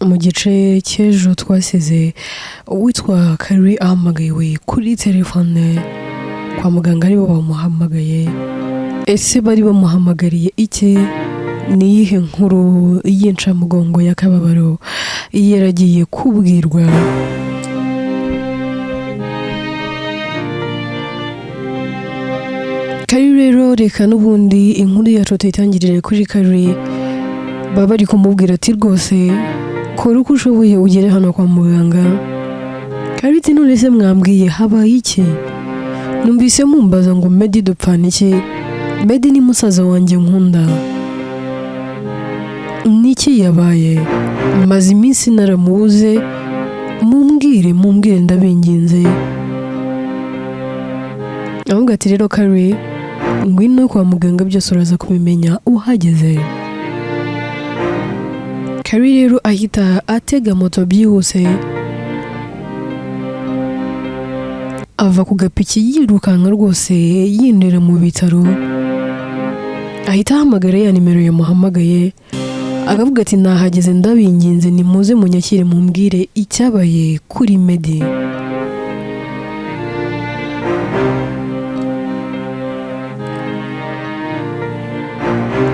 mu gice cy'ejo twasize uwitwa Kari ahamagaye kuri telefone kwa muganga aribo bamuhamagaye. Ese bari bamuhamagariye iki? Ni iyihe nkuru y'incamugongo y'akababaro yaragiye kubwirwa? Kari rero reka n'ubundi inkuru yacu tuyitangirire kuri Kari. Baba bari kumubwira ati rwose kora uko ushoboye ugere hano kwa muganga. Kari ati none se mwambwiye habaye iki? Numvise mumbaza ngo Medi dupfana iki? Medi ni musaza wanjye nkunda. Niki yabaye? Maze iminsi naramubuze, mumbwire ndabinginze. Ahubwo ati rero Kari, ngwino kwa muganga byose uraza kubimenya uhageze. Kari rero ahita atega moto byihuse, ava ku gapiki yirukanka rwose yinjira mu bitaro. Ahita ahamagara ya nimero yamuhamagaye, akavuga ati nahageze ndabinginze nimuze munyakire mumbwire icyabaye kuri Medi.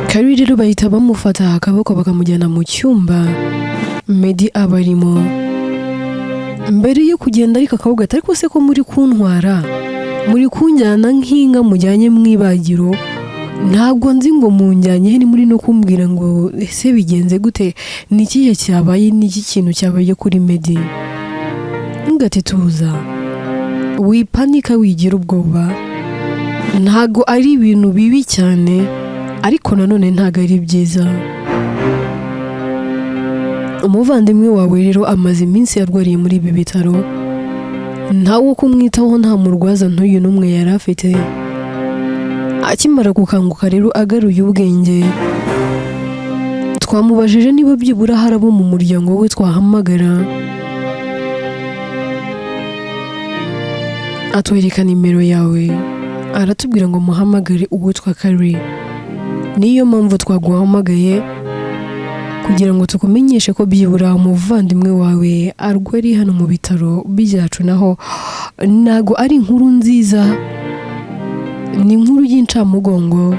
Kari rero bahita bamufata akaboko bakamujyana mu cyumba Medi aba arimo. Mbere yo kugenda ariko akavuga ati ariko se ko muri kuntwara, muri kunjyana nk'inka mujyanye mu ibagiro, ntabwo nzi ngo munjyanye ni muri no kumbwira ngo ese bigenze gute, ni ikihe cyabaye, ni iki kintu cyabaye kuri Medi? Ngati tuza, wipanika wigira ubwoba, ntago ari ibintu bibi cyane ariko nanone ntago ari byiza. Umuvandimwe wawe rero amaze iminsi yarwariye muri ibi bitaro, ntawe kumwitaho, nta murwaza ntuyu n'umwe yari afite. Akimara gukanguka rero agaruye ubwenge, twamubajije niba byibura hari abo mu muryango we twahamagara. Atwereka nimero yawe, aratubwira ngo muhamagare uwitwa Kari. Niyo mpamvu twaguhamagaye kugira ngo tukumenyeshe ko byibura umuvandimwe wawe arwari hano mu bitaro byacu. Naho ntago ari inkuru nziza, ni inkuru y'incamugongo.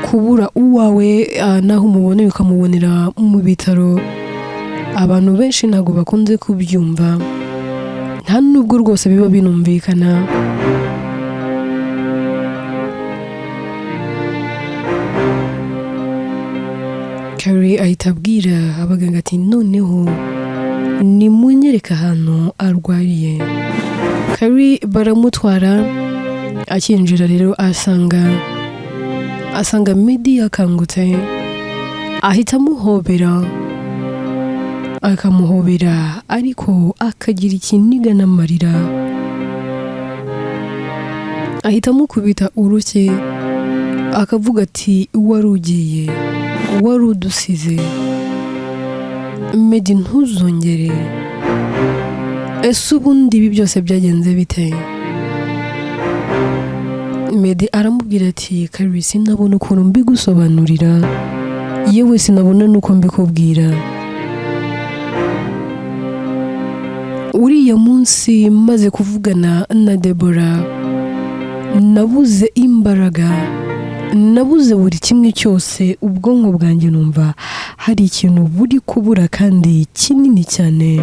Kubura uwawe naho umubone ukamubonera mu bitaro, abantu benshi ntago bakunze kubyumva, nta nubwo rwose biba binumvikana. Kari ahita abwira abaganga ati noneho nimunyereka ahantu arwariye. Kari baramutwara, akinjira rero asanga Medi yakangutse. Ahita amuhobera, akamuhobera ariko akagira ikiniga n'amarira. Ahita amukubita urushyi, akavuga ati wari ugiye, wari udusize, Medi ntuzongere. Ese ubundi ibi byose byagenze bite? Medi aramubwira ati Kari, sinabona ukuntu mbigusobanurira, yewe sinabona nuko mbikubwira. Uriya munsi maze kuvugana na Debora, nabuze imbaraga, nabuze buri kimwe cyose. Ubwonko bwanjye numva hari ikintu buri kubura kandi kinini cyane.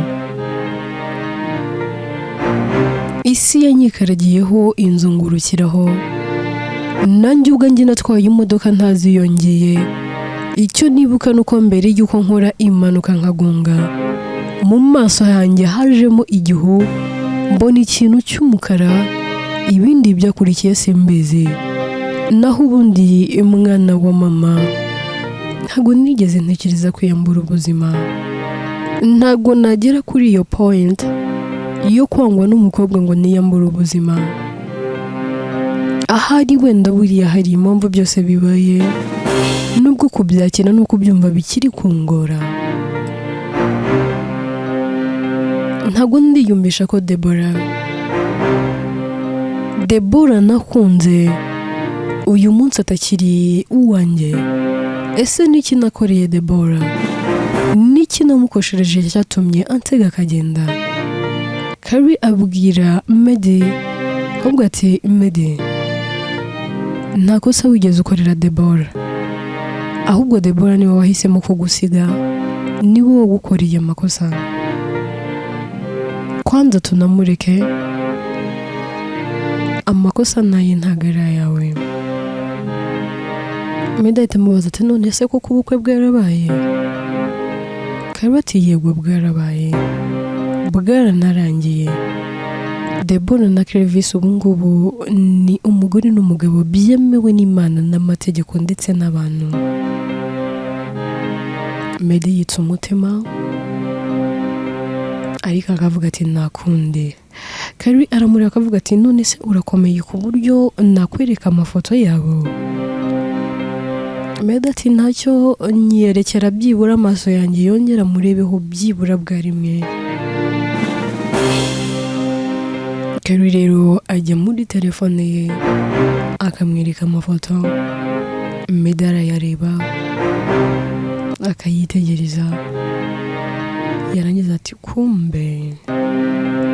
Isi yanyikaragiyeho inzungurukiraho, nanjye ubwanjye natwaye imodoka ntaziyongeye. Icyo nibuka nuko mbere y'uko nkora impanuka nkagonga, mu maso yanjye hajemo igihu, mbona ikintu cy'umukara, ibindi byakurikiye simbizi. Naho ubundi mwana wa mama, ntago nigeze ntekereza kwiyambura ubuzima, ntago nagera kuri iyo point yo kwangwa n'umukobwa ngo niyambure ubuzima. Ahari wenda buriya hari impamvu byose bibaye, nubwo kubyakira no kubyumva bikiri kungora. Ntago ndiyumvisha ko Debora nakunze uyu munsi atakiri uwanjye. Ese niki nakoreye Debora? n'iki namukoshereje cyatumye antega akagenda. Carrie abwira Medi ahubwo ati Medi, nta kosa wigeze ukorera Deborah, ahubwo Deborah niwe wahisemo kugusiga, niwe wagukoreye amakosa. Kwanza tunamureke, amakosa naye ntago ari ayawe. Medi ahita amubaza ati none se koko ubukwe bwarabaye? Carrie ati yego bwarabaye, bwaranarangiye. Deborah na Clevis ubu ngubu ni umugore n'umugabo byemewe n'Imana n'amategeko ndetse n'abantu. Medi yitsa umutima ariko akavuga ati nakunde. Carrie aramureba akavuga ati none se urakomeye ku buryo nakwereka amafoto yabo? Medi ati ntacyo, nyerekera byibura amaso yanjye yongera murebeho byibura bwa rimwe. Carrie rero ajya muri telefone ye akamwereka amafoto. Medi arayareba akayitegereza, yarangiza ati kumbe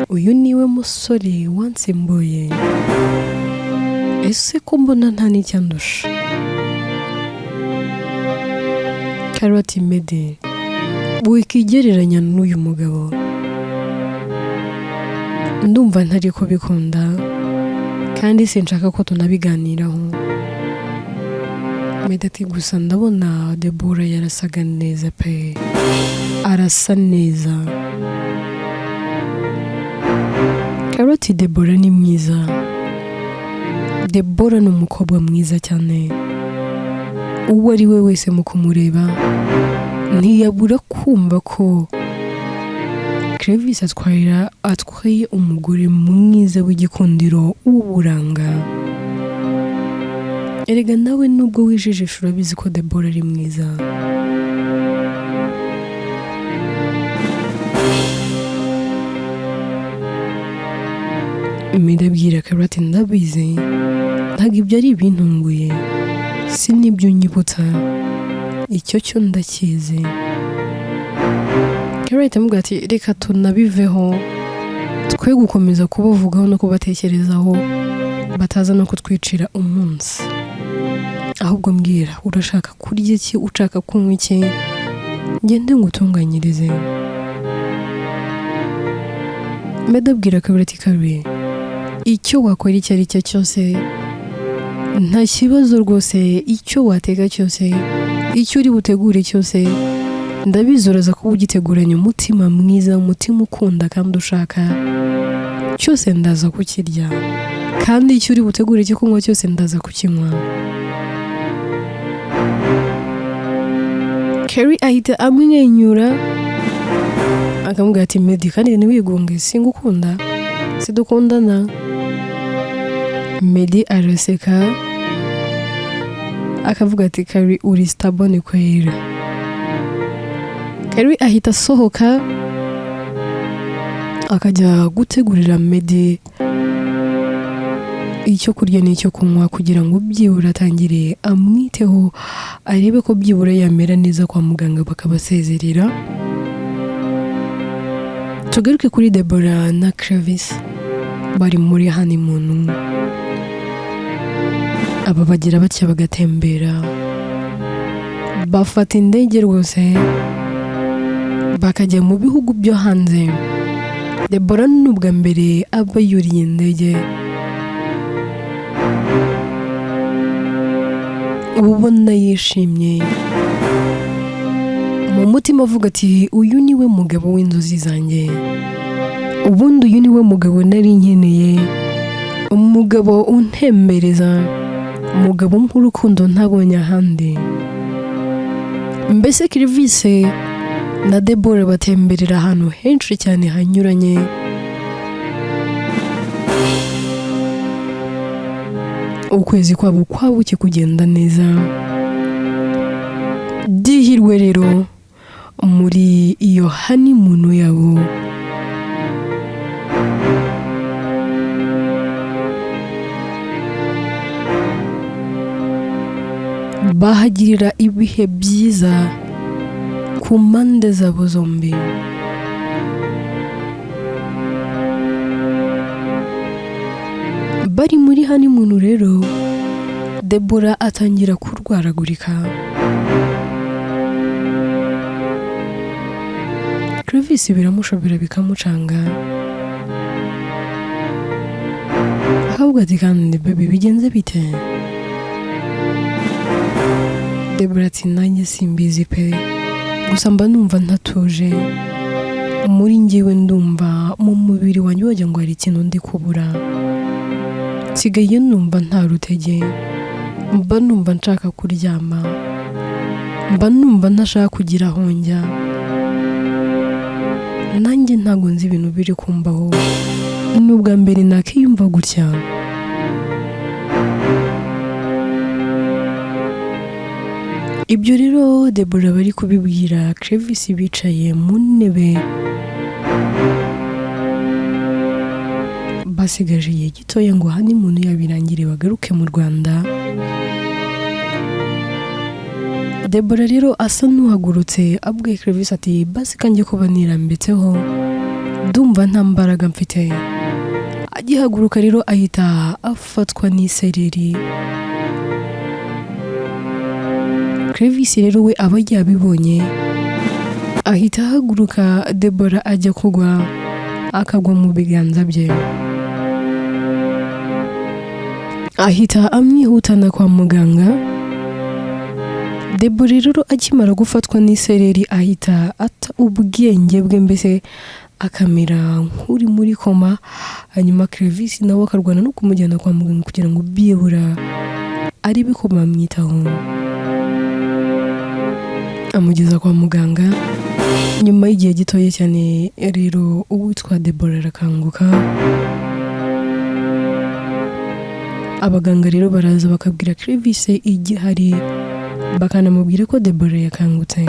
uyu niwe musore wansimbuye, ese ko mbona nta n'icyandusha. Carrie ati Medi, wikigereranya n'uyu mugabo, ndumva ntari kubikunda kandi sinshaka ko tunabiganiraho. Medi ati gusa ndabona Deborah yarasaga neza pe, arasa neza. Carrie ati Deborah ni mwiza, Deborah ni umukobwa mwiza cyane, uwo ari we wese mu kumureba ntiyabura kumva ko Clevis atwaye umugore mwiza w'igikundiro w'uburanga. Erega nawe nubwo wijijisha urabizi ko Deborah ari mwiza. Medi abwira Carrie ati ndabizi, ntabwo ibyo ari ibintunguye, si n'ibyo unyibutsa, icyo cyo ndakizi. Carrie ahita amubwira ati reka tunabiveho, twe gukomeza kubavugaho no kubatekerezaho, bataza no kutwicira umunsi. Ahubwo mbwira, urashaka kurya iki, ushaka kunywa iki, ngende ngutunganyirize. Medi abwira Carrie ati Carrie, icyo wakora icyo ari cyo cyose nta kibazo rwose, icyo wateka cyose, icyo uri butegure cyose, ndabizi uraza kuba ugiteguranye umutima mwiza, umutima ukunda kandi ushaka, cyose ndaza kukirya, kandi icyo uri butegure cyo kunywa cyose ndaza kukinywa. Carrie ahita amwenyura akamubwira ati Medi kandi ntiwigunge, singukunda, sidukundana. Medi araseka akavuga ati Carrie uri stubborn kwera. Carrie ahita asohoka akajya gutegurira Medi icyo kurya n'icyo kunywa kugira ngo byibura atangire amwiteho, arebe ko byibura yamera neza kwa muganga bakabasezerera. Tugaruke kuri Deborah na Clevis bari muri honeymoon. Aba bagira batya bagatembera, bafata indege rwose bakajya mu bihugu byo hanze. Deborah n'ubwa mbere aba yuriye indege, ubona yishimye mu mutima avuga ati uyu niwe mugabo w'inzozi zanjye, ubundi uyu niwe mugabo nari nkeneye, umugabo untembereza, umugabo nk'urukundo ntabonye ahandi. Mbese Clevis na Deborah batemberera ahantu henshi cyane hanyuranye. Ukwezi kwabo kwabuke kugenda neza. Dihirwe rero muri iyo honeymoon yabo. Bahagirira ibihe byiza ku ku mpande zabo zombi. Bari muri honeymoon rero, Deborah atangira kurwaragurika. Clovis biramushobera bikamucanga. Akavuga ati kandi baby bigenze bite? Deborah ati nanjye simbizi pe, gusa mba numva ntatuje. Muri njyewe ndumva mu mubiri wanjye wagira ngo hari ikintu ndi kubura. Nsigaye numva nta rutege, mba numva nshaka kuryama, mba numva ntashaka kugira aho njya. Nanjye ntago nzi ibintu biri kumbaho, ni ubwa mbere nakiyumva gutya. Ibyo rero Deborah bari kubibwira Clovis bicaye mu ntebe, basigaje igihe gitoya ngo honeymoon yabirangire bagaruke mu Rwanda. Deborah rero asa n'uhagurutse abwiye Clovis ati basi kanjye kuba nirambitseho, ndumva nta mbaraga mfite. Agihaguruka rero ahita afatwa n'isereri. Clovis rero we aba yabibonye, ahita ahaguruka Deborah ajya kugwa, akagwa mu biganza bye. Ahita amwihutana kwa muganga. Deborah rero akimara gufatwa n'isereri ahita ata ubwenge bwe, mbese akamera nk'uri muri koma. Hanyuma Clovis nawe akarwana no kumujyana kwa muganga kugira ngo byibura arebe ko bamwitaho. Amugeza kwa muganga. Nyuma y'igihe gitoya cyane rero uwitwa Deborah arakanguka. Abaganga rero baraza bakabwira Clovis igihari, bakanamubwira ko Deborah yakangutse.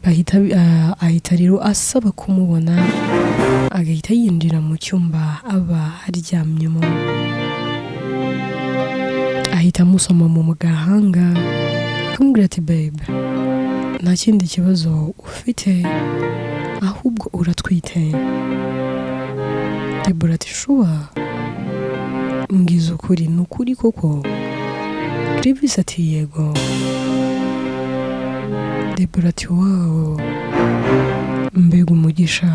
Ahita rero asaba kumubona, agahita yinjira mu cyumba aba aryamyemo. Ahita amusoma mu gahanga akamubwira ati babe, nta kindi kibazo ufite ahubwo uratwite. Deborah ati shuwa, mbwiza ukuri, ni ukuri koko? Clovis ati yego. Deborah ati wow, mbega umugisha.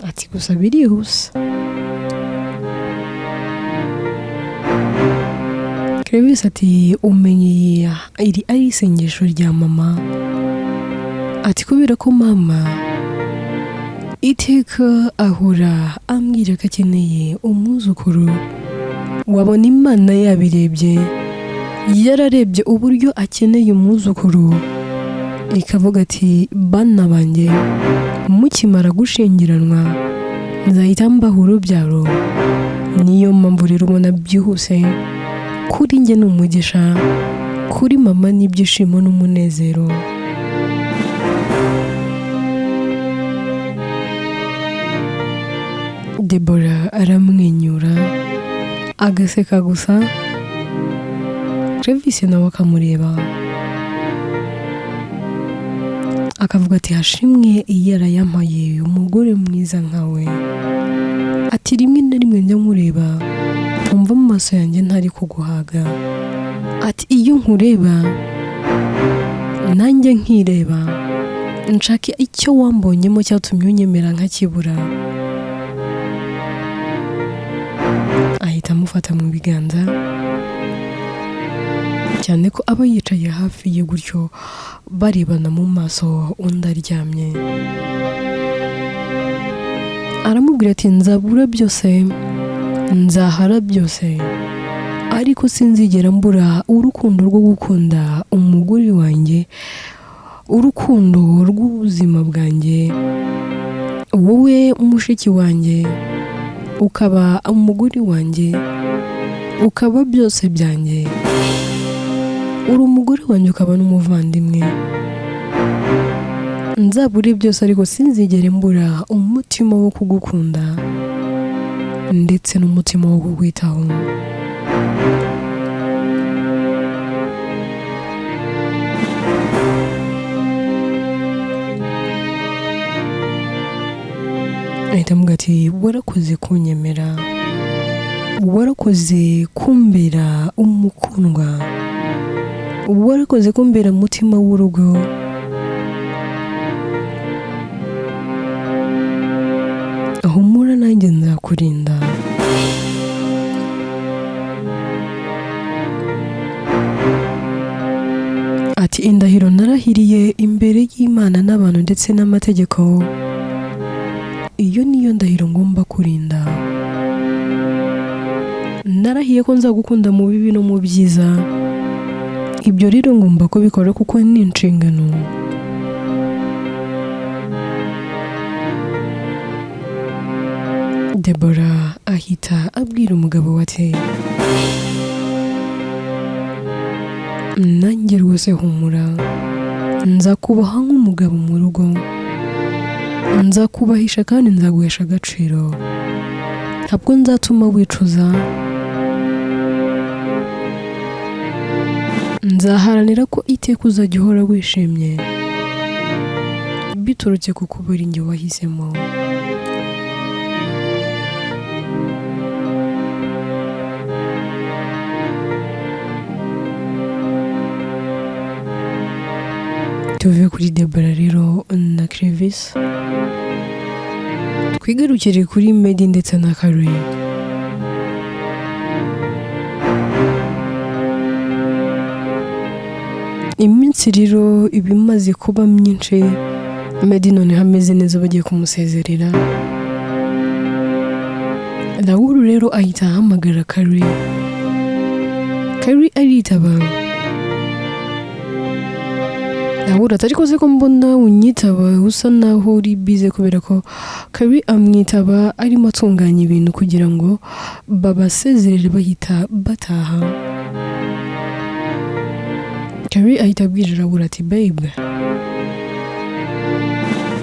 Ati gusa birihuse. Clovis ati umenye iri ari isengesho rya mama. Ati kubera ko mama iteka ahora ambwira ko akeneye umwuzukuru. Wabona Imana yabirebye, yararebye uburyo akeneye umwuzukuru, ikavuga ati bana banjye mukimara gushyingiranwa nzahita mbaha urubyaro. Niyo mpamvu rero ubona byihuse. Kuri njye ni umugisha, kuri mama ni ibyishimo n'umunezero. Deborah aramwenyura agaseka gusa. Clovis nawe akamureba akavuga ati hashimwe yarayampaye umugore mwiza nkawe. Ati rimwe na rimwe njya nkureba nkumva mu maso yanjye ntari kuguhaga. Ati iyo nkureba nanjye nkireba, nshaka icyo wambonyemo cyatumye unyemera nkakibura. Ahita amufata mu biganza, cyane ko aba yicaye hafi ye gutyo barebana mu maso, undi aryamye. Aramubwira ati nzabura byose, nzahara byose, ariko sinzigera mbura urukundo rwo gukunda umugore wanjye, urukundo rw'ubuzima bwanjye. Wowe mushiki wanjye, ukaba umugore wanjye, ukaba byose byanjye. Uri umugore wanjye ukaba n'umuvandimwe. Nzabure byose ariko sinzigere mbura umutima wo kugukunda ndetse n'umutima wo kukwitaho. ahita amuga ati warakoze kunyemera, warakoze kumbera umukundwa, warakoze kumbera mutima w'urugo. Humura nanjye nzakurinda. Ati indahiro narahiriye imbere y'Imana n'abantu ndetse n'amategeko, iyo niyo ndahiro ngomba kurinda. Narahiye ko nzagukunda mu bibi no mu byiza, ibyo rero ngomba kubikora kuko ni inshingano. Deborah ahita abwira umugabo we ati nanjye rwose humura, nzakubaha nk'umugabo mu rugo, nzakubahisha kandi nzaguhesha agaciro, ntabwo nzatuma wicuza, nzaharanira ko iteka uzajya uhora wishimye biturutse ku kuba ari njye wahisemo. Tuve kuri Deborah rero na Clevis, twigarukire kuri Medi ndetse na Carrie. Iminsi rero ibimaze kuba myinshi, Medi none hameze neza bagiye kumusezerera. Raoul rero ahita ahamagara Carrie. Carrie aritaba. Raoul ati ariko se ko mbona unyitaba usa naho uri bize, kubera ko Carrie amwitaba arimo atunganya ibintu kugira ngo babasezerere bahita bataha. Carrie ahita abwira Raoul ati babe,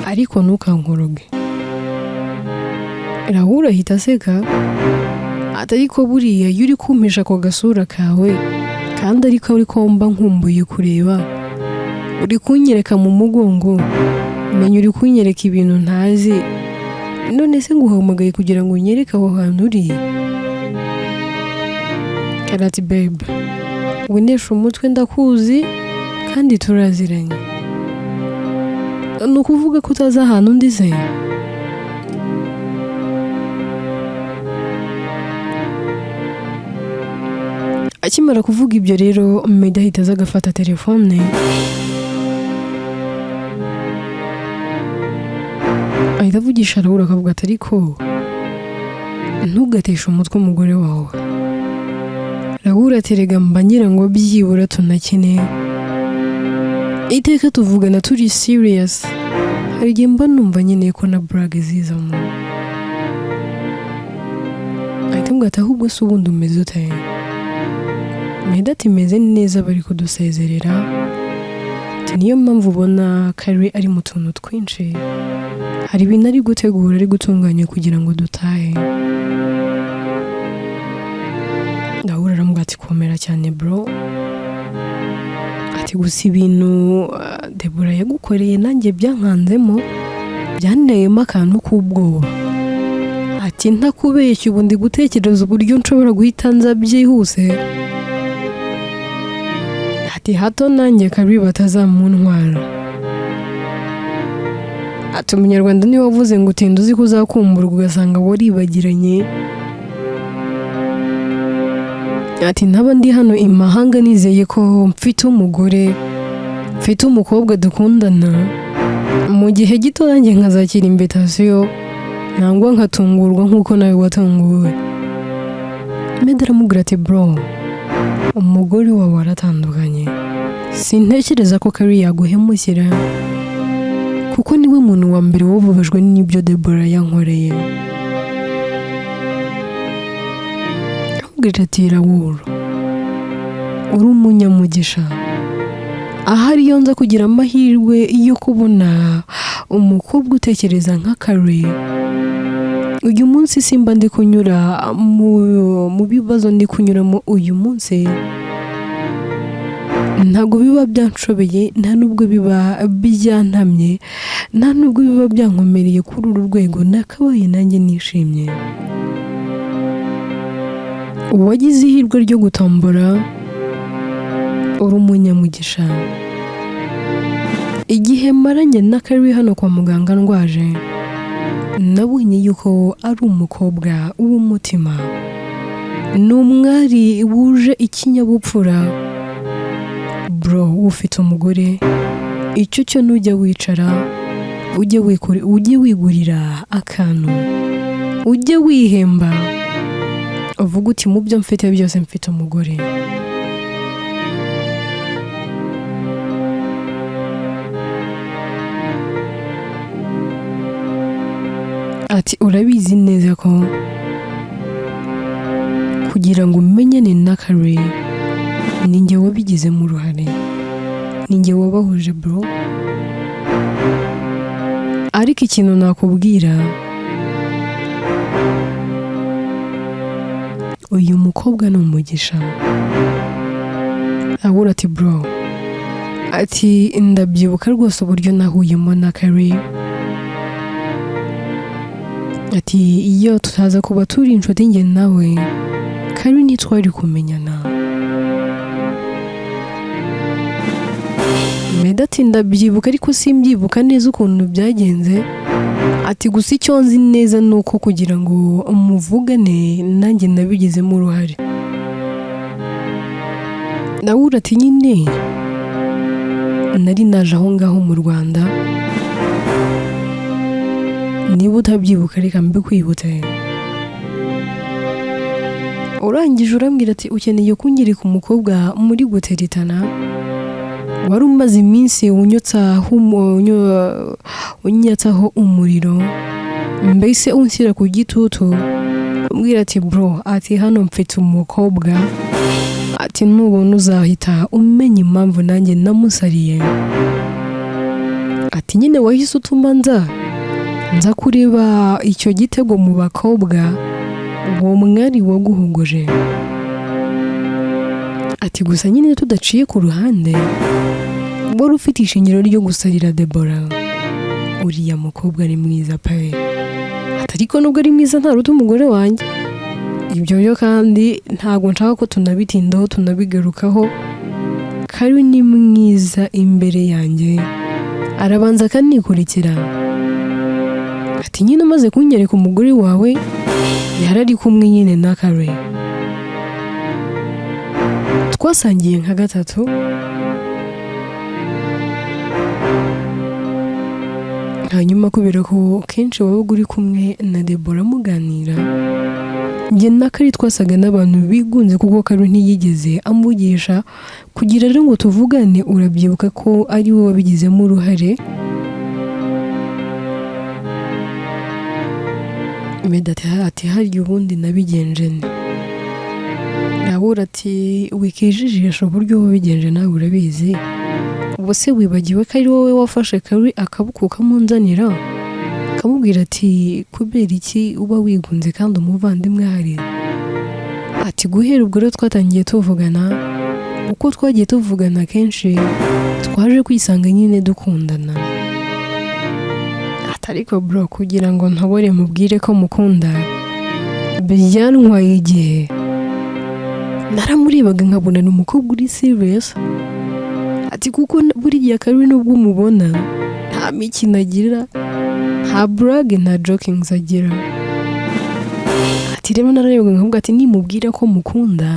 ariko ntukankoroge. Raoul ahita aseka ati ariko buriya iyo uri kumpisha ako gasura kawe kandi ariko uri komba nkumbuye kureba, uri kunyereka mu mugongo, menya uri kunyereka ibintu ntazi, none se nguhamagaye kugira ngo unyereke aho hantu uri? Karati babe, winesha umutwe ndakuzi kandi turaziranye, ni ukuvuga ko utazi ahantu ndi se? Akimara kuvuga ibyo rero Medi ahita aza agafata telefone, ahita avugisha Raoul akavuga ati ariko ntugateshe umutwe umugore wawe. Raoul ati rega mba ngira ngo byibura tunakine, iteka tuvugana turi serious, hari igihe mba numva nkeneye ko na brag zizamo. Ahita avuga ati ahubwo se ubundi umeze ute? Medi ati meze neza bari kudusezerera, ati niyo mpamvu ubona Carrie ari mu tuntu twinshi, hari ibintu ari gutegura ari gutunganya kugira ngo dutahe. Raoul aramubwira ati komera cyane bro, ati gusa ibintu Deborah yagukoreye nanjye byankanzemo, byanteyemo akantu k'ubwoba, ati ntakubeshya ubu ndi gutekereza uburyo nshobora guhita nza byihuse, ati hato nanjye Carrie batazamuntwara. Ati umunyarwanda niwe wavuze ngo utinda uzi ko uzakumburwa ugasanga waribagiranye. Ati ntaba ndi hano imahanga nizeye ko mfite umugore, mfite umukobwa dukundana, mu gihe gito nanjye nkazakira invitation, nangwa nkatungurwa nk'uko nawe watunguwe. Medi aramubwira ati bro, umugore wawe aratandukanye, sintekereza ko Carrie yaguhemukira, kuko niwe muntu wa mbere wababajwe n'ibyo Deborah yankoreye. Amubwira ati Raoul, uri umunyamugisha, ahari iyo nza kugira amahirwe yo kubona umukobwa utekereza nka Carrie, uyu munsi simba ndi kunyura mu bibazo ndi kunyuramo uyu munsi, ntabwo biba byanshobeye, nta nubwo biba byantamye, nta nubwo biba byankomereye kuri uru rwego nakabaye nanjye nishimye. Uwagize ihirwe ryo gutombora uri umunyamugisha. Igihe maranye na Carrie hano kwa muganga ndwaje, nabonye yuko ari umukobwa w'umutima, ni umwari wuje ikinyabupfura. Bro, ufite umugore, icyo cyo nujya wicara ujye wigurira akantu, ujye wihemba, uvuga uti mu byo mfite byose mfite umugore. Ati urabizi neza ko kugira ngo umenyane na Carrie ninjye wabigizemo uruhare, ninjye wabahuje bro. Ariko ikintu nakubwira, uyu mukobwa ni umugisha. Ahura ati bro, ati ndabyibuka rwose uburyo nahuyemo na Carrie. Ati iyo tutaza kuba turi inshuti njye nawe, Carrie ntitwari kumenyana. Meda ati ndabyibuka ariko simbyibuka neza ukuntu byagenze. Ati gusa icyo nzi neza ni uko kugira ngo muvugane nanjye nabigizemo uruhare. Nawura ati nyine nari naje aho ngaho mu Rwanda, niba utabyibuka reka mbikwibutse. Urangije urambwira ati ukeneye kunyereka umukobwa muri guteretana wari umaze iminsi unyatsaho umuriro, mbese unshyira ku gitutu. Umbwira ati bro, ati hano mfite umukobwa, ati nubona uzahita umenya impamvu nanjye namusariye. Ati nyine wahise utuma nza kureba icyo gitego mu bakobwa, uwo mwari waguhogoje. Ati gusa nyine tudaciye ku ruhande, wari ufite ishingiro ryo gusarira Deborah. Uriya mukobwa ari mwiza pe. Ati ariko nubwo ari mwiza ntaruta umugore wanjye. Ibyo byo kandi ntabwo nshaka ko tunabitindaho tunabigarukaho. Carrie ni mwiza imbere yanjye, arabanza akanikurikira. Ati nyine umaze kunyereka umugore wawe, yarari kumwe nyine na Carrie. Twasangiye nka gatatu, hanyuma kubera ko kenshi wabaga uri kumwe na Deborah muganira, njye na Carrie twasaga n'abantu bigunze kuko Carrie ntiyigeze amvugisha kugira rero ngo tuvugane. Urabyibuka ko ari wowe wabigizemo uruhare. Meda ati hari ubundi nabigenje nte. Nawura ati wikijijisha uburyo wabigenje nawe urabizi. Ubuse wibagiwe ko ari wowe wafashe Carrie akaboko kamunzanira, kamubwira ati kubera iki uba wigunze kandi umuvandimwe ahari. Ati guhera ubwo rero twatangiye tuvugana, uko twagiye tuvugana kenshi twaje kwisanga nyine dukundana. Ariko bro, kugira ngo ntobore mubwire ko mukunda byantwaye igihe. Naramurebaga nkabona ni umukobwa uri serious. Ati kuko buriya Carrie nubwo umubona nta mikino agira, nta brag nta jokings agira. Ati rero nararebaga nkavuga ati nimubwira ko mukunda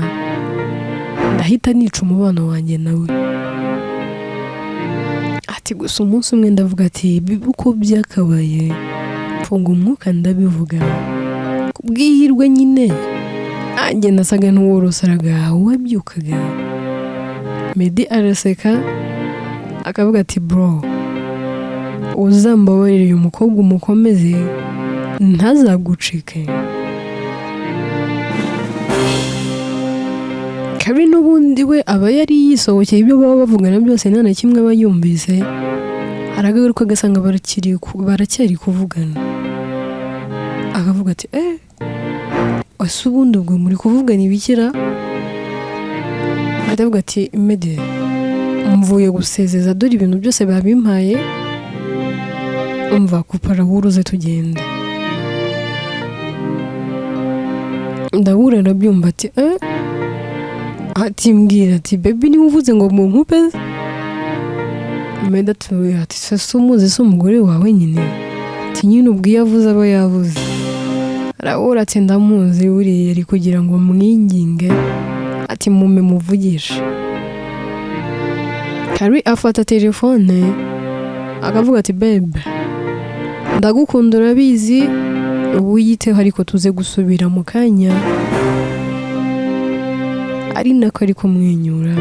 ndahita nica umubano wanjye nawe. Ati gusa umunsi umwe ndavuga ati uko byakabaye mfunga umwuka ndabivuga kubwihirwe nyine. Anjye nasaga n'uworosaraga wabyukaga. Medi araseka akavuga ati bro, uzambabarire uyu mukobwa umukomeze ntazagucike. Carrie n'ubundi we aba yari yisohokeye ibyo baba bavugana byose nta na kimwe aba yumvise. Aragaruka agasanga baracyari kuvugana, akavuga ati ese ubundi ubwo muri kuvugana ibikira. Atavuga ati Mede mvuye gusezeza dore ibintu byose babimpaye, umva kupara wuruze tugende. Ndabura arabyumva ati ati mbwira ati baby niwe uvuze ngo mu nkupe. Meda atuye ati se umuzi se umugore wawe nyine, ati nyine ubwiye avuze aba yavuze. Arabura ati ndamuzi buriya ari kugira ngo mwinginge ati mume muvugishe. Carrie afata telefone akavuga ati babe ndagukunda urabizi, ubu yiteho ariko tuze gusubira mu kanya. Ari nako ari kumwenyura.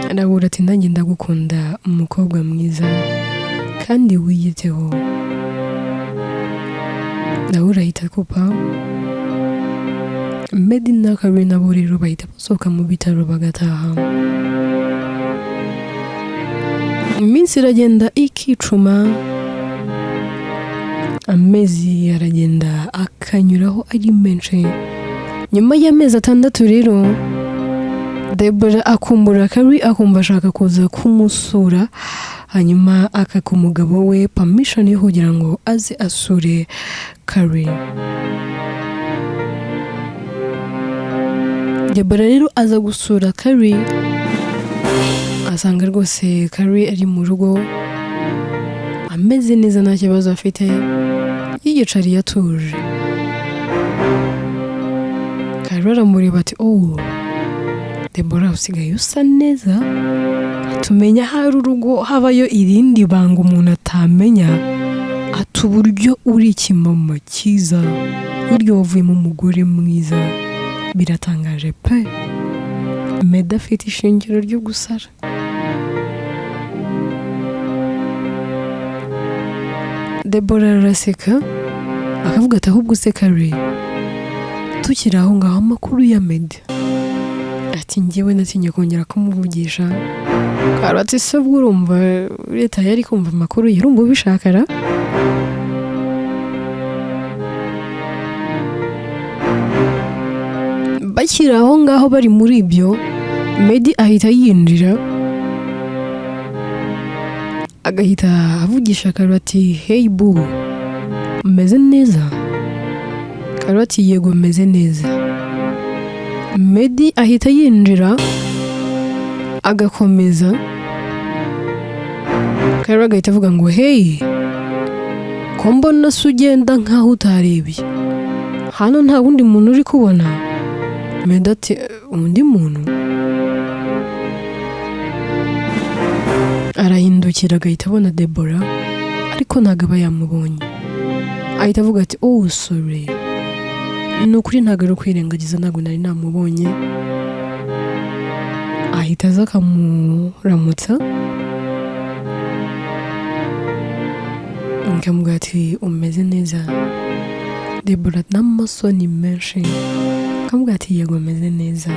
Arabura ati nanjye ndagukunda umukobwa mwiza kandi wiyiteho. Ndabura ahita kupa. Medi na Carrie nabo rero bahita basohoka mu bitaro bagataha. Iminsi iragenda ikicuma, amezi aragenda akanyuraho ari menshi. Nyuma y'amezi 6 rero Deborah akumbura Carrie, akumva ashaka kuza kumusura, hanyuma akaka umugabo we permission yo kugira ngo aze asure Carrie. Deborah rero aza gusura Carrie, asanga rwose Carrie ari mu rugo ameze neza nta kibazo afite, yiyicariye atuje. Carrie aramureba ati Deborah usigaye usa neza, tumenya hari urugo habayo irindi banga umuntu atamenya, ati uburyo uri ikimama cyiza, buryo wavuyemo umugore mwiza, biratangaje pe. Meda afite ishingiro ryo gusara. Deborah araseka akavuga ati ahubwo se Carrie tukiri aho ngaho amakuru ya Meda, ati njyewe natinye kongera kumuvugisha. Carrie ati se ubwo urumva leta yari kumva amakuru ye, urumva ubishakara? Bakiri aho ngaho bari muri ibyo, Medi ahita yinjira agahita avugisha Carrie ati hey boo umeze neza? Carrie ati yego meze neza. Medi ahita yinjira agakomeza. Carrie agahita avuga ngo hey ko mbona se ugenda nkaho utarebye, hano nta wundi muntu uri kubona? Medi ati undi muntu? Arahindukira agahita abona Deborah ariko ntabwo aba yamubonye. Ahita avuga ati sorry, ni ukuri ntabwo ari ukwirengagiza, ntabwo nari namubonye. Ahita aza akamuramutsa akamubwira ati umeze neza? Deborah n'amasoni menshi akamubwira ati yego meze neza.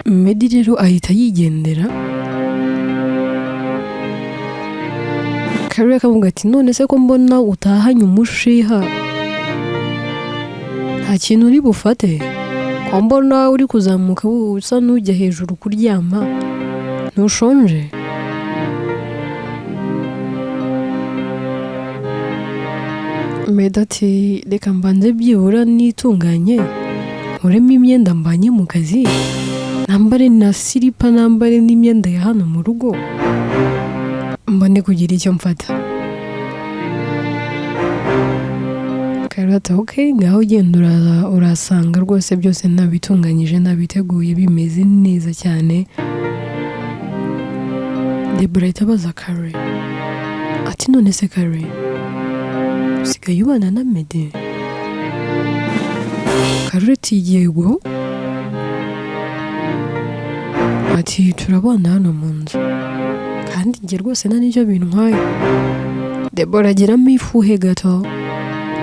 Medi rero ahita yigendera. Carrie akamubwira ati none se ko mbona utahanye umushiha, nta kintu uri bufate? Ko mbona uri kuzamuka usa n'ujya hejuru kuryama, ntushonje? Medi ati reka mbanze byibura nitunganye, nkuremo imyenda mbanye mu kazi, nambare na silipa, nambare n'imyenda ya hano mu rugo, mbone kugira icyo mfata. Carrie ati okay ngaho genda urasanga rwose byose nabitunganyije, nabiteguye bimeze neza cyane. Deborah ahita abaza Carrie ati none se Carrie usigaye ubana na Medi? Carrie ati yego. Ati turabana hano mu nzu kandi njye rwose nta n'ibyo bintwaye. Deborah agiramo ifuhe gato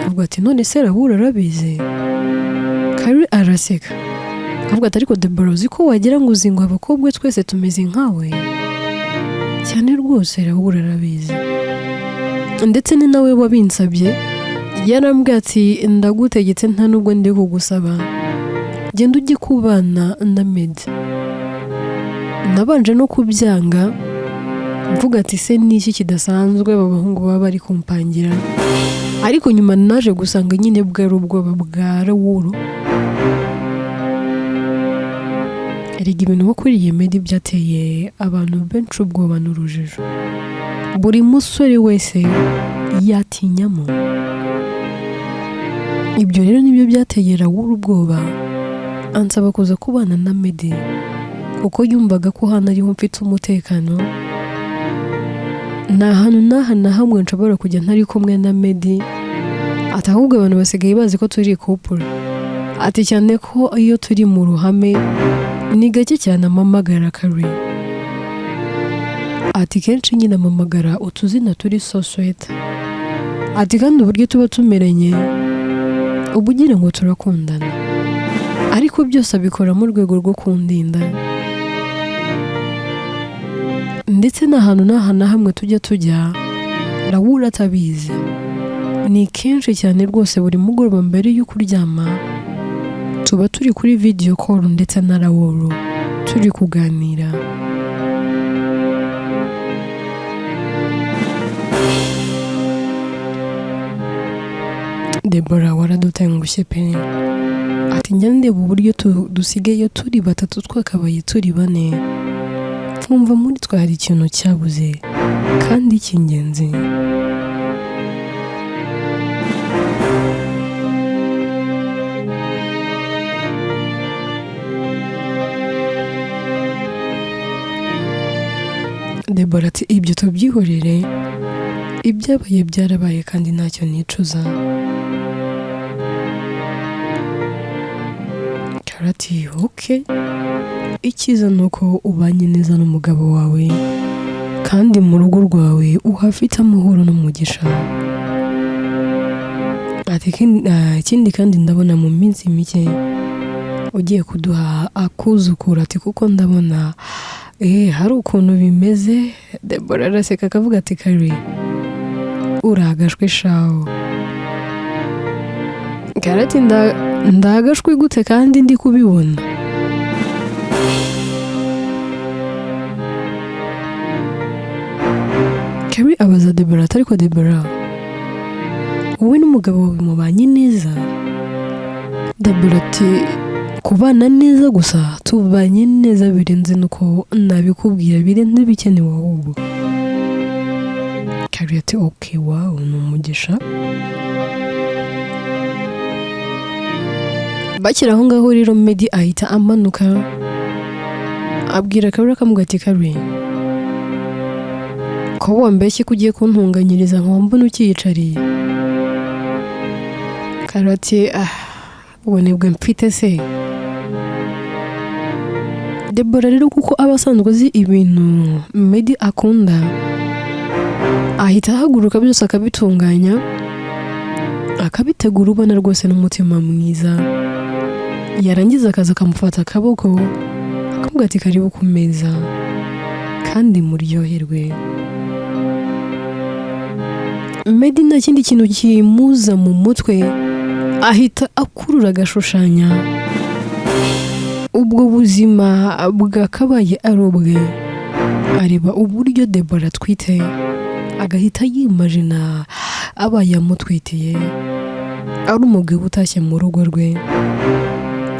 avuga ati none se Rahura arabizi? Carrie araseka avuga ati ariko Deborah uzi ko wagira ngo uzi ngo abakobwa twese tumeze nkawe? Cyane rwose Rahura arabizi, ndetse ni nawe wabinsabye yarambwiye ati ndagutegetse nta nubwo ndi kugusaba, genda ujye kubana na Meddy. Nabanje no kubyanga mvuga ati se niki kidasanzwe abahungu baba bari kumpangira, ariko nyuma naje gusanga nyine bwari ubwoba bwa Raoul. Erega ibintu wakuriye Meddy byateye abantu benshi ubwoba n'urujijo, buri musore wese yatinyamo. Ibyo rero nibyo byateye Raoul ubwoba, ansaba kuza kubana na Meddy kuko yumvaga ko hano ariho mfite umutekano, nta hantu na hamwe nshobora kujya ntari kumwe na Meddy. Ati ahubwo abantu basigaye bazi ko turi couple, ati cyane ko iyo turi mu ruhame ni gake cyane amamagara Carrie. Ati kenshi nyine amamagara utuzina turi so sweet. Ati kandi uburyo tuba tumeranye uba ugira ngo turakundana, ariko byose abikora mu rwego rwo kundinda. Ndetse n'ahantu na hamwe tujya Raoul atabizi. Ni kenshi cyane rwose buri mugoroba mbere y'uko uryama tuba turi kuri video call ndetse na Raoul turi kuganira. Deborah waradutengushye pe. Ati njya ndeba uburyo dusigaye turi batatu twakabaye turi bane, twumva muri twe hari ikintu cyabuze kandi cy'ingenzi. Deborah ati ibyo tubyihorere, ibyabaye byarabaye kandi ntacyo nicuza. Ati okay, icyiza ni uko ubanye neza n'umugabo wawe kandi mu rugo rwawe uhafite amahoro n'umugisha. Ati ikindi kandi ndabona mu minsi mike ugiye kuduha akuzukura. Ati kuko ndabona hari ukuntu bimeze. Deborah araseka akavuga ati Carrie uragashwe shawo. Karati ndagashwe gute kandi ndi kubibona. Carrie abaza Deborah ati ariko Deborah wowe n'umugabo wawe mubanye neza? Deborah ati kubana neza gusa, tubanye neza birenze nuko nabikubwira, birenze bikenewe ahubwo. Carrie ati okay, wow, ni umugisha. Bakira aho ngaho rero Meddy ahita amanuka abwira Carrie akamubwira ati Carrie ko wambeshye ko ugiye kuntunganyiriza nkaba mbona ukiyicariye. Carrie ati ubonebwe mfite se. Deborah rero kuko aba asanzwe azi ibintu Meddy akunda, ahita ahaguruka byose akabitunganya akabitegura ubona rwose n'umutima mwiza. Yarangiza akaza akamufata akaboko akamubwira ati karibu ku meza kandi muryoherwe. Meddy nta kindi kintu kimuza mu mutwe, ahita akurura agashushanya ubwo buzima bwakabaye ari ubwe. Areba uburyo Deborah atwite, agahita yimagina abaye amutwitiye ari umugabo utashye mu rugo rwe,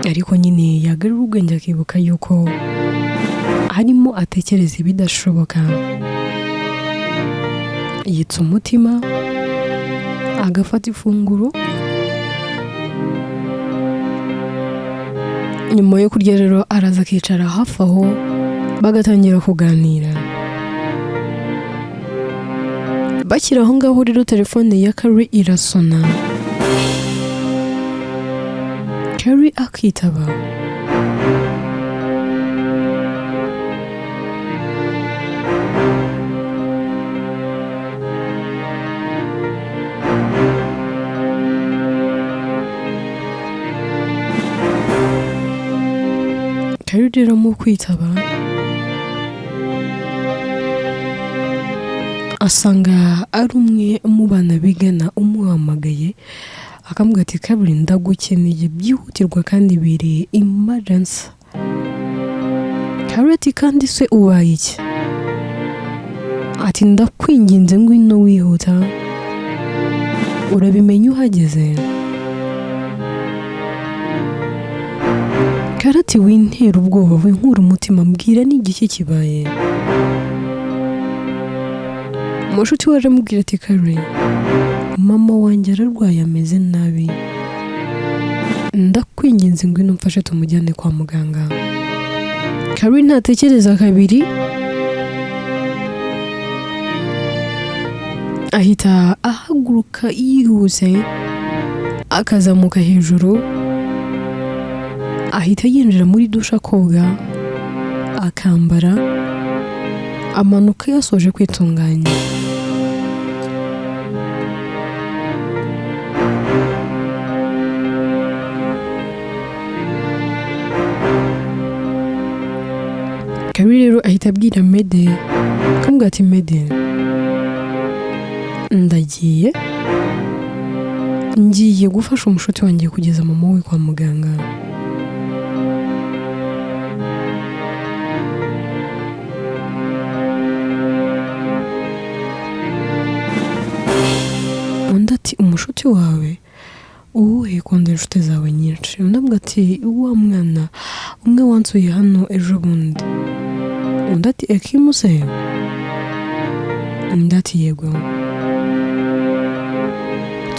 ariko nyine yagarura ubwenge akibuka yuko harimo atekereza ibidashoboka. Yitsa umutima agafata ifunguro. Nyuma yo kurya rero araza akicara hafi aho bagatangira kuganira. Bakira aho ngaho rero telefone ya Carrie irasona. Carrie akitaba. Carrie rero mu kwitaba asanga ari umwe mu bana bigana umuhamagaye akamubwira ati Carrie ndagukeneye byihutirwa kandi biri emergency. Carrie ati kandi se ubaye iki? Ati ndakwinginze ngwino wihuta urabimenya uhageze. Carrie ati wintera ubwoba winkura umutima mbwira n'igiki kibaye. Mushuti we aramubwira ati Carrie mama wanjye ararwaye ameze nabi ndakwinginze ngwino mfashe tumujyane kwa muganga. Carrie ntatekereza kabiri ahita ahaguruka yihuse akazamuka hejuru ahita yinjira muri dusha akoga akambara amanuka yasoje kwitunganya. Carrie rero ahita abwira Mede akamubwira ati Mede ngiye gufasha umushuti wanjye kugeza mama we kwa muganga. Undi ati umushuti wawe uwuhe kunda inshuti zawe nyinshi? Undi avuga ati wa mwana umwe wansuye hano ejo bundi. Undi ati Ekimu se? Undi ati yego.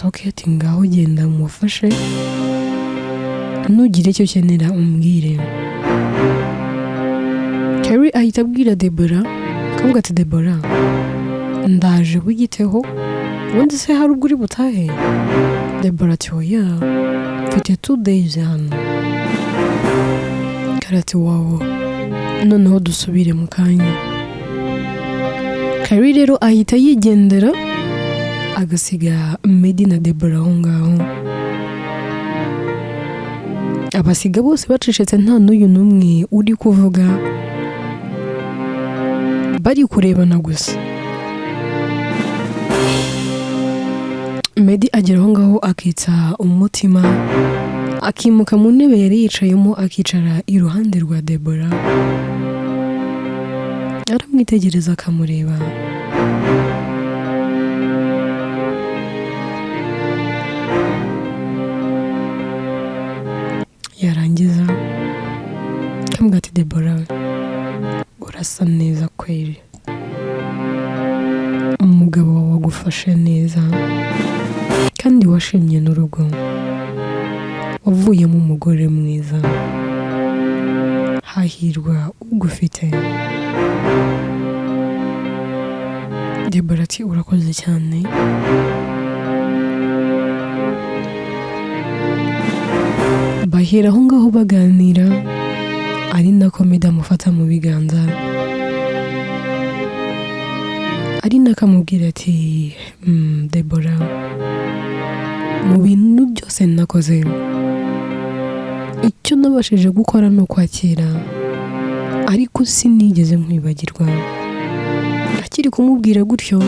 Toke ati ngaho genda umufashe nugire icyo ukenera umbwire. Carrie ahita abwira Deborah akamubwira ati Deborah ndaje wigiteho ubundi se hari ubwo uri butahe? Deborah ati oya mfite 2 days hano. Carrie ati wawo noneho dusubire mu kanya. Carrie rero ahita yigendera agasiga Medi na Deborah aho ngaho. Abasiga bose bacecetse nta n'uyu n'umwe uri kuvuga bari kurebana gusa. Medi agera aho ngaho akitsa umutima akimuka mu ntebe yari yicayemo akicara iruhande rwa Deborah aramwitegereza akamureba. Yarangiza akamubwira ati Deborah urasa neza kweli umugabo wawe wagufashe neza kandi washimye n'urugo wavuyemo umugore mwiza hahirwa ugufite. Deborah ati urakoze cyane. Bahera aho ngaho baganira ari nako Medi amufata mu biganza ari nako amubwira ati Deborah mu bintu byose nakoze icyo nabashije gukora ni ukwakira ariko sinigeze nkwibagirwa. Akiri kumubwira gutyo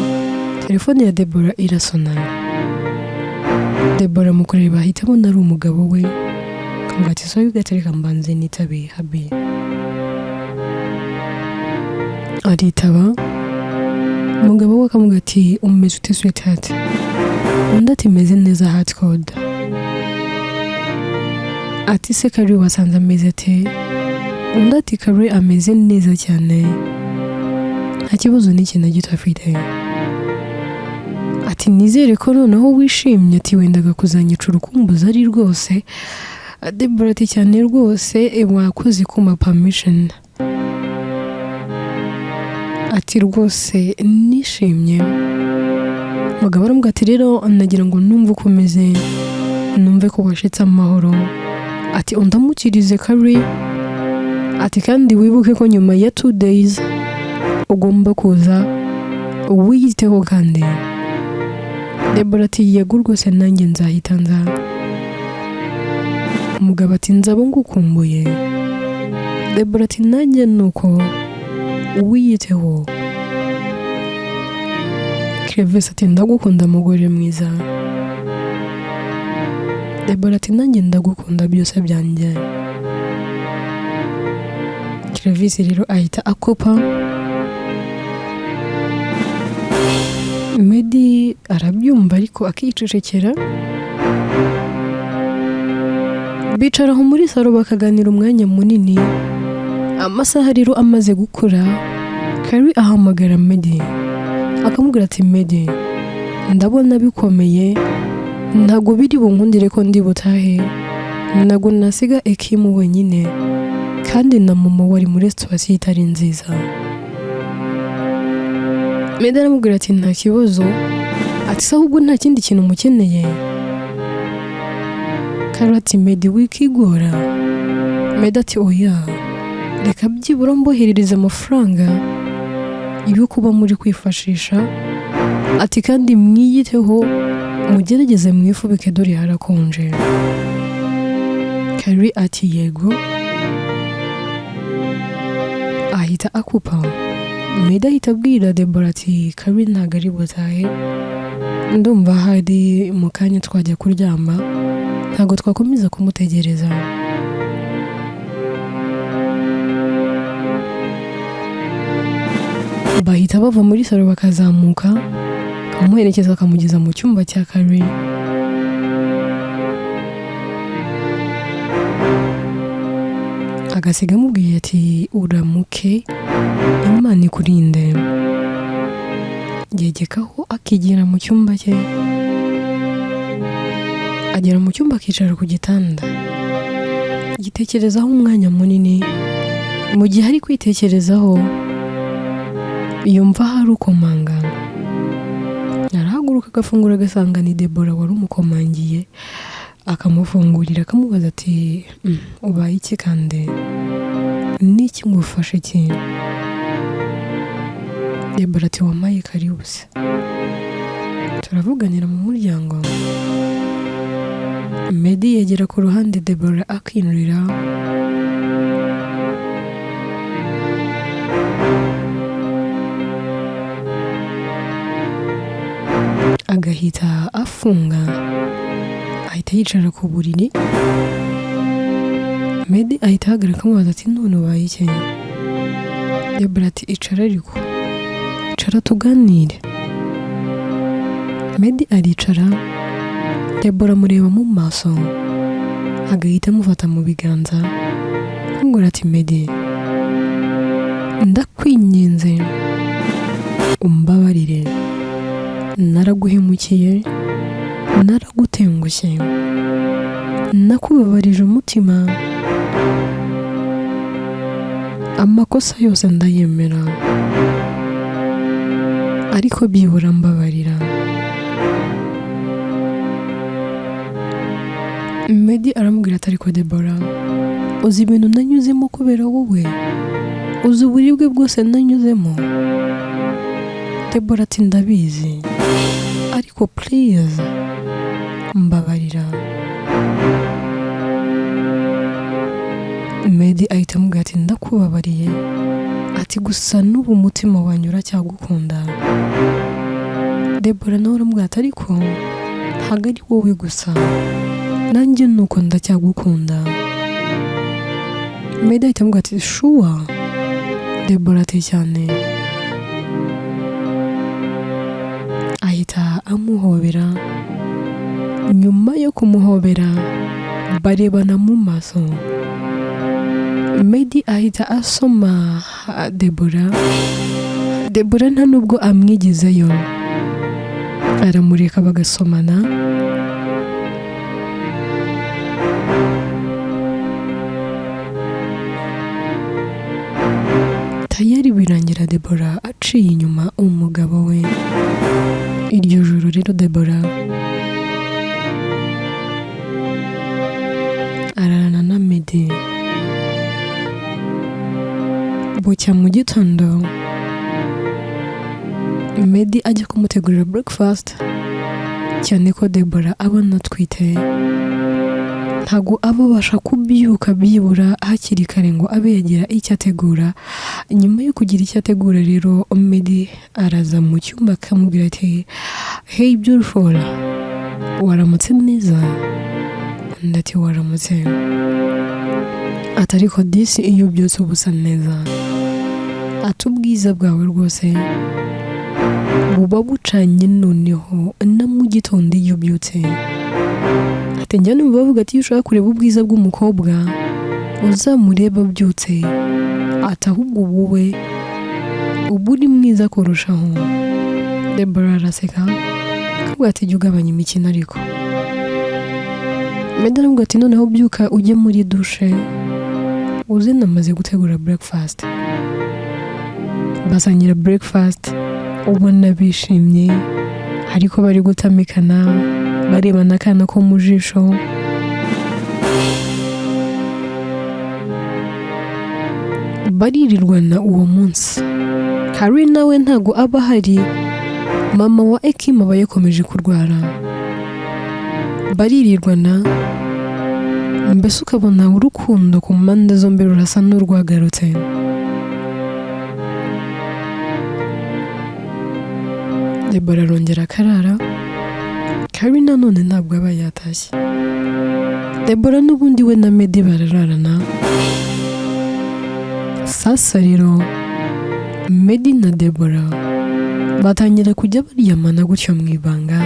telefone ya Deborah irasona. Deborah mu kureba ahita abona ari umugabo we akamubwira ati so yugatereka mbanze nitabe habi. Aritaba umugabo we akamubwira ati umeze ute sweetheart? Undi ati meze neza hard code. Ati se Carrie wasanze ameze ate? Undi ati Carrie ameze neza cyane nta kibazo n'iki na gito afite. Ati nizere ko noneho wishimye. Ati wendaga kuzanyica urukumbuzi ari rwose. Deborah ati cyane rwose wakoze kuma permission. Ati rwose nishimye. Umugabo aramubwira ati rero nagira ngo numve uko umeze numve ko washitse amahoro. Ati undamukirize Carrie. Ati kandi wibuke ko nyuma ya 2 days ugomba kuza wiyiteho kandi. Deborah ati yego rwose nanjye nzahita nza. Umugabo ati nzaba ngukumbuye. Deborah ati nanjye nuko wiyiteho. Clevis ati ndagukunda mugore mwiza. Deborah ati nanjye ndagukunda byose byanjye. Clevis rero ahita akopa. Meddy arabyumva ariko akicecekera. Bicara aho muri salo bakaganira umwanya munini. Amasaha rero amaze gukura, Carrie ahamagara Meddy akamubwira ati Meddy, ndabona bikomeye, ntago biri bunkundire ko ndi butahe, ntago nasiga Ekimu wenyine, kandi na mama wari muri situation itari nziza. Meddy aramubwira ati nta kibazo, ati se ahubwo nta kindi kintu mukeneye. Carrie ati Meddy wikigora. Meddy ati oya, reka byibura mboherereza amafaranga ibyo kuba muri kwifashisha, ati kandi mwiyiteho mugerageze mwifubike dore harakonje. Carrie ati yego, ahita akupa. Meddy ahita abwira Deborah ati Carrie ntago ari butahe, ndumva hari mu kanya twajya kuryama, ntago twakomeza kumutegereza. Bahita bava muri salo bakazamuka, kamuherekeza akamugeza mu cyumba cya Carrie. Agasiga amubwiye ati uramuke, Imana ikurinde. Yegekaho akigira mu cyumba cye. Agera mu cyumba akicara ku gitanda, yitekerezaho umwanya munini. Mu gihe ari kwitekerezaho, yumva hari ukomanga. Arahaguruka agafungura agasanga ni Deborah wari umukomangiye, akamufungurira akamubaza ati ubaye iki kandi niki ngufashe iki? Deborah ati wamaye karibu se. Turavuganira mu muryango. Meddy yegera ku ruhande Deborah akinurira. Agahita afunga, ahita yicara ku buriri. Meddy ahita ahagarara akamubaza ati none ubaye iki? Deborah ati icara ariko, icara tuganire. Meddy aricara, Deborah amureba mu maso, agahita amufata mu biganza akamubwira ati Meddy, ndakwinginze umbabarire, naraguhemukiye, naragutengushye, nakubabarije umutima, amakosa yose ndayemera, ariko byibura mbabarira. Meddy aramubwira ati ariko Deborah, uzi ibintu nanyuzemo kubera wowe, uzi uburibwe bwose nanyuzemo. Deborah ati ndabizi, ariko please mbabarira. Meddy ahita amubwira ati ndakubabariye, ati gusa n'ubu umutima wanjye uracyagukunda. Deborah nawe aramubwira ati ariko ntabwo ari wowe gusa, nanjye nuko ndacyagukunda. Meddy ahita amubwira ati sure? Deborah ati cyane. Ahita amuhobera. Nyuma yo kumuhobera barebana mu maso. Meddy ahita asoma Deborah. Deborah nta nubwo amwigizeyo, aramureka bagasomana. Tayari birangira Deborah aciye inyuma umugabo we. Iryo joro rero Deborah ararana na Meddy. Bucya mu gitondo Meddy ajya kumutegurira breakfast, cyane ko Deborah abona atwite. ntago aba abasha kubyuka byibura hakiri kare ngo abe yagira icyo ategura. Nyuma yo kugira icyo ategura rero Meddy araza mu cyumba akamubwira ati hey beautiful, waramutse neza? Ndati waramutse. Ati ariko disi iyo ubyutse ubusa neza. Ati ubwiza bwawe rwose buba bucanye noneho na mu gitondo iyo ubyutse. Ati njya numva bavuga ati iyo ushaka kureba ubwiza bw'umukobwa uzamureba abyutse. Ati ahubwo wowe uba uri mwiza kurushaho. Deborah araseka akavuga ati jya ugabanya imikino ariko. Meddy aravuga ati noneho byuka ujye muri dushe uze namaze gutegura breakfast. Basangira breakfast ubona bishimye ariko bari gutamikana barebana akana ko mu jisho. Baririrwana uwo munsi. Karen nawe ntago aba ahari, mama wa Ekim aba yakomeje kurwara. Baririrwana mbese ukabona urukundo ku mpande zombi rurasa n'urwagarutse. Deborah arongera akarara, Karen nanone ntabwo aba yatashye. Deborah n'ubundi we na Meddy barararana. Sasa rero Meddy na Deborah batangira kujya baryamana gutyo mu ibanga.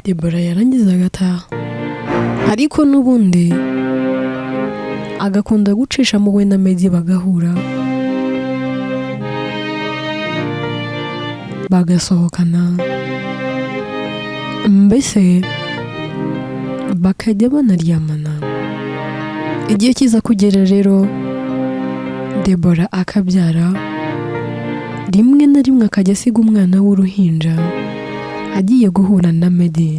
Deborah yarangiza agataha ariko n'ubundi agakunda gucishamo we na Meddy bagahura bagasohokana mbese bakajya banaryamana. Igihe kiza kugera rero Deborah akabyara, rimwe na rimwe akajya asiga umwana w'uruhinja agiye guhura na Meddy.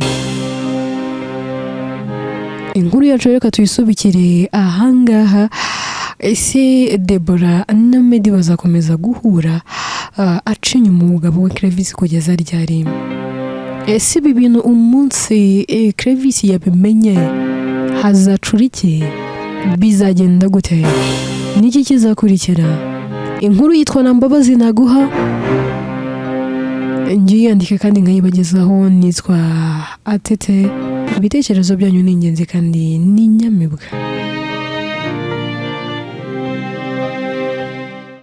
Inkuru yacu reka tuyisubikire ahangaha. Ese Deborah na Meddy bazakomeza guhura aca inyuma umugabo we Clevis kugeza ryari? Ese ibi bintu umunsi Clevis yabimenye hazacura iki? Bizagenda gute? Niki kizakurikira? Inkuru yitwa Nambabazi naguha, ngiye yandika kandi nkayibagezaho. Nitwa Atete. Ibitekerezo byanyu ni ingenzi kandi ni nyamibwa.